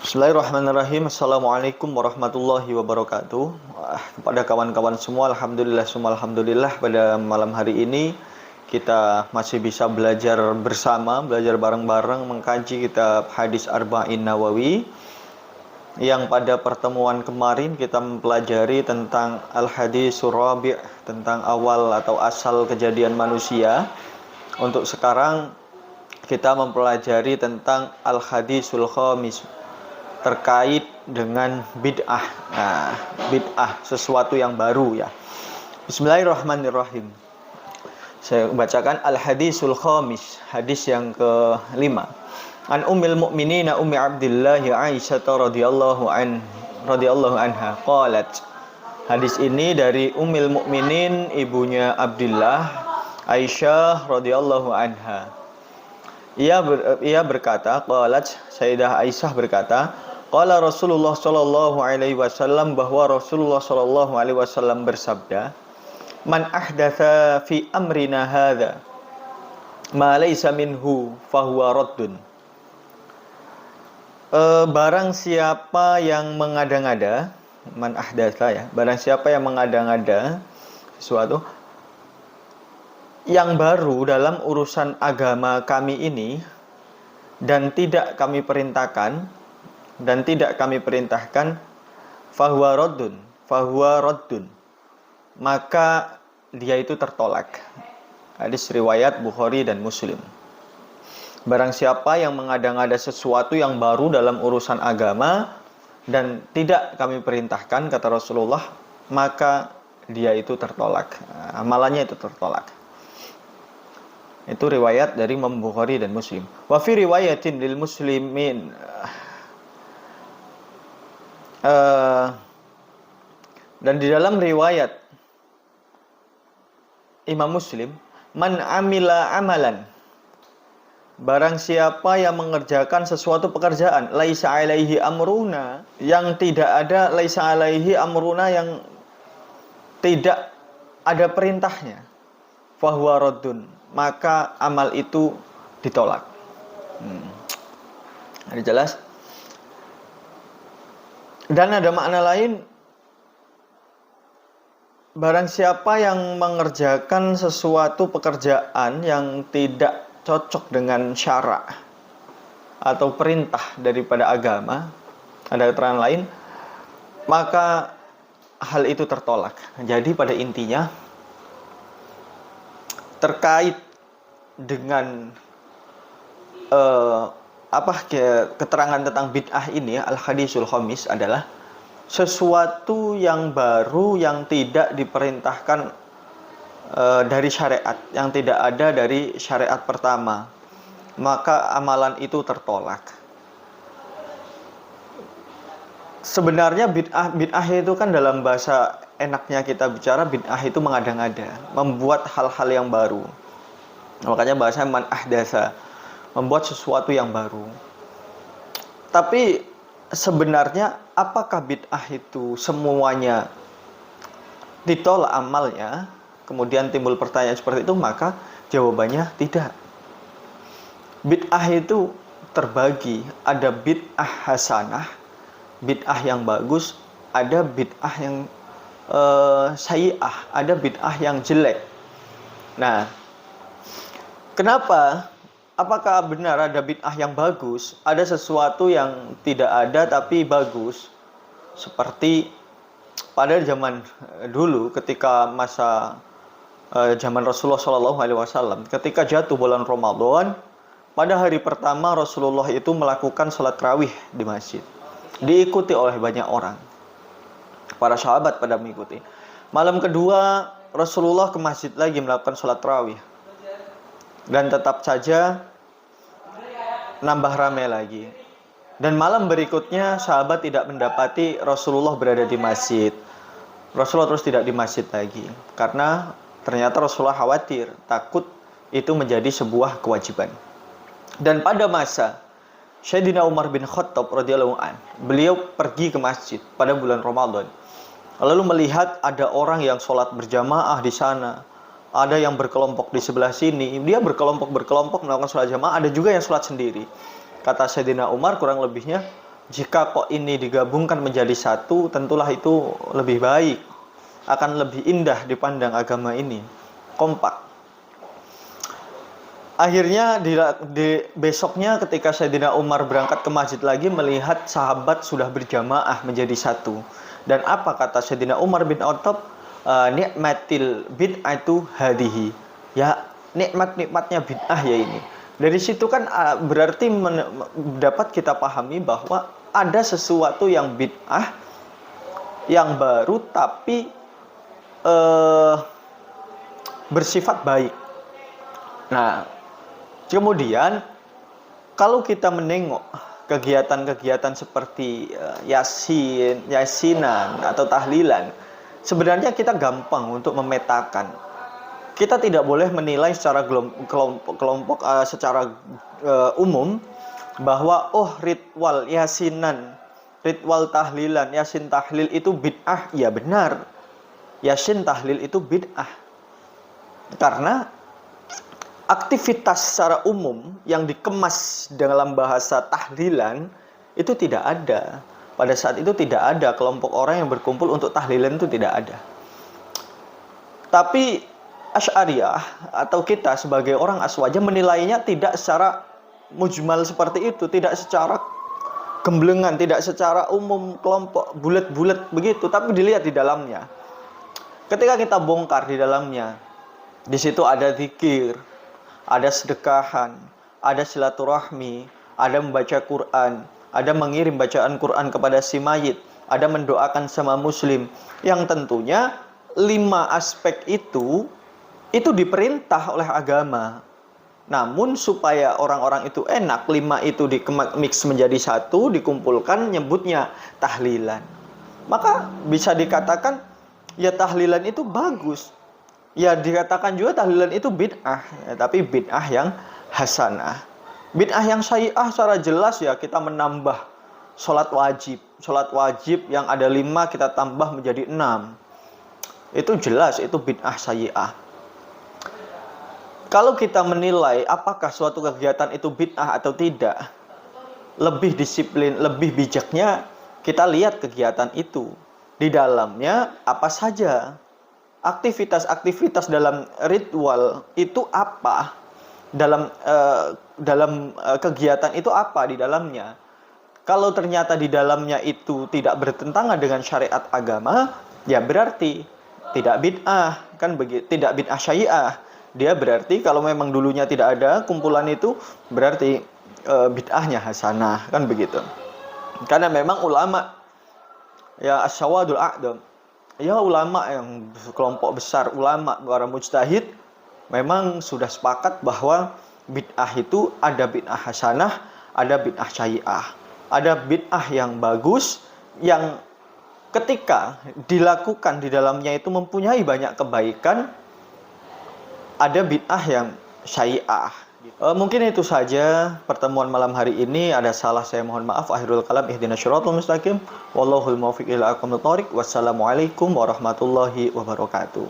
Bismillahirrahmanirrahim. Assalamualaikum warahmatullahi wabarakatuh. Kepada kawan-kawan semua, alhamdulillah pada malam hari ini kita masih bisa belajar bersama, belajar bareng-bareng mengkaji kitab Hadis Arba'in Nawawi. Yang pada pertemuan kemarin kita mempelajari tentang Al-Hadisur Rabi', tentang awal atau asal kejadian manusia. Untuk sekarang kita mempelajari tentang Al-Hadisul Khamis, terkait dengan bid'ah. Nah, bid'ah sesuatu yang baru ya. Bismillahirrahmanirrahim. Saya bacakan Al-Hadisul Khamis, hadis yang ke-5. An Ummil Mukminin Ummi Abdillah Aisyah radhiyallahu anha qalat. Hadis ini dari Ummil Mukminin, ibunya Abdullah, Aisyah radhiyallahu anha. Ia berkata, qalat, Sayyidah Aisyah berkata, qala Rasulullah sallallahu alaihi wasallam, bahwa Rasulullah sallallahu alaihi wasallam bersabda, man ahdatsa fi amrina hadza ma laysa minhu fahuwa raddun. Barang siapa yang mengada-ngada, man ahdatsa ya, barang siapa yang mengada-ngada sesuatu yang baru dalam urusan agama kami ini dan tidak kami perintahkan, fahuwa raddun, maka dia itu tertolak. Hadis riwayat Bukhari dan Muslim. Barang siapa yang mengada-ngada sesuatu yang baru dalam urusan agama dan tidak kami perintahkan, kata Rasulullah, maka dia itu tertolak. Amalannya itu tertolak. Itu riwayat dari Imam Bukhari dan Muslim. Wa fi riwayatin lil muslimin, dan di dalam riwayat Imam Muslim, man amila amalan, barang siapa yang mengerjakan sesuatu pekerjaan, laisa alaihi amruna, yang tidak ada, laisa alaihi amruna, yang tidak ada perintahnya, fahuwa raddun, maka amal itu ditolak. Ada jelas? Dan ada makna lain, barang siapa yang mengerjakan sesuatu pekerjaan yang tidak cocok dengan syara atau perintah daripada agama, ada keterangan lain, maka hal itu tertolak. Jadi pada intinya, terkait dengan keterangan tentang bid'ah ini, Al-Hadisul Khamis adalah sesuatu yang baru yang tidak diperintahkan dari syariat, yang tidak ada dari syariat pertama, maka amalan itu tertolak. Sebenarnya bid'ah itu kan dalam bahasa enaknya kita bicara, bid'ah itu mengada-ngada, membuat hal-hal yang baru. Makanya bahasa man ahdatsa, membuat sesuatu yang baru. Tapi sebenarnya apakah bid'ah itu semuanya ditolak amalnya? Kemudian timbul pertanyaan seperti itu, maka jawabannya tidak. Bid'ah itu terbagi, ada bid'ah hasanah, bid'ah yang bagus, ada bid'ah yang sayyi'ah, ada bid'ah yang jelek. Nah, kenapa? Apakah benar ada bid'ah yang bagus? Ada sesuatu yang tidak ada tapi bagus. Seperti pada zaman dulu, ketika masa zaman Rasulullah SAW, ketika jatuh bulan Ramadan, pada hari pertama Rasulullah itu melakukan sholat tarawih di masjid, diikuti oleh banyak orang. Para sahabat pada mengikuti. Malam kedua Rasulullah ke masjid lagi melakukan sholat tarawih, dan tetap saja nambah ramai lagi. Dan malam berikutnya sahabat tidak mendapati Rasulullah berada di masjid. Rasulullah terus tidak di masjid lagi, karena ternyata Rasulullah khawatir, takut itu menjadi sebuah kewajiban. Dan pada masa Sayyidina Umar bin Khattab radhiyallahu anhu, beliau pergi ke masjid pada bulan Ramadan, lalu melihat ada orang yang sholat berjamaah di sana, ada yang berkelompok di sebelah sini, dia berkelompok melakukan sholat jamaah, ada juga yang sholat sendiri. Kata Sayyidina Umar, kurang lebihnya, Jika kok ini digabungkan menjadi satu, tentulah itu lebih baik, akan lebih indah dipandang agama ini, kompak. Akhirnya di besoknya ketika Sayyidina Umar berangkat ke masjid lagi, melihat sahabat sudah berjamaah menjadi satu. Dan apa kata Sayyidina Umar bin Khattab? Nikmatil bid'atu hadihi. Ya, nikmatnya bid'ah ya ini. Dari situ kan berarti dapat kita pahami bahwa ada sesuatu yang bid'ah, yang baru tapi bersifat baik. Nah, kemudian kalau kita menengok kegiatan-kegiatan seperti yasinan atau tahlilan, sebenarnya kita gampang untuk memetakan. Kita tidak boleh menilai secara kelompok secara umum bahwa ritual yasinan, ritual tahlilan, yasin tahlil itu bid'ah. Ya benar, yasin tahlil itu bid'ah. Karena aktivitas secara umum yang dikemas dalam bahasa tahlilan itu tidak ada. Pada saat itu tidak ada kelompok orang yang berkumpul untuk tahlilan, itu tidak ada. Tapi Asy'ariyah atau kita sebagai orang Aswaja menilainya tidak secara mujmal seperti itu, tidak secara gemblengan, tidak secara umum kelompok bulat-bulat begitu, tapi dilihat di dalamnya. Ketika kita bongkar di dalamnya, di situ ada zikir, ada sedekahan, ada silaturahmi, ada membaca Quran, ada mengirim bacaan Quran kepada si mayit, ada mendoakan sama muslim, yang tentunya 5 aspek itu diperintah oleh agama. Namun supaya orang-orang itu enak, 5 itu mix menjadi satu, dikumpulkan, nyebutnya tahlilan. Maka bisa dikatakan ya tahlilan itu bagus. Ya dikatakan juga tahlilan itu bid'ah, ya, tapi bid'ah yang hasanah. Bid'ah yang syai'ah secara jelas ya kita menambah sholat wajib. Sholat wajib yang ada 5 kita tambah menjadi 6. Itu jelas, itu bid'ah syai'ah. Kalau kita menilai apakah suatu kegiatan itu bid'ah atau tidak, lebih disiplin, lebih bijaknya kita lihat kegiatan itu. Di dalamnya apa saja? Aktivitas-aktivitas dalam ritual itu apa? Dalam kegiatan itu apa di dalamnya? Kalau ternyata di dalamnya itu tidak bertentangan dengan syariat agama, ya berarti tidak bid'ah, kan begitu, tidak bid'ah syai'ah. Dia berarti kalau memang dulunya tidak ada kumpulan itu, berarti bid'ahnya hasanah, kan begitu. Karena memang ulama ya asyawadul a'dam, ya ulama yang kelompok besar, ulama para mujtahid memang sudah sepakat bahwa bid'ah itu ada bid'ah hasanah, ada bid'ah syai'ah. Ada bid'ah yang bagus, yang ketika dilakukan di dalamnya itu mempunyai banyak kebaikan. Ada bid'ah yang syai'ah. Mungkin itu saja pertemuan malam hari ini. Ada salah saya mohon maaf. Akhirul kalam, ihdinas syiratal mustaqim. Wallahul muwaffiq ila aqwamit thoriq. Wassalamualaikum warahmatullahi wabarakatuh.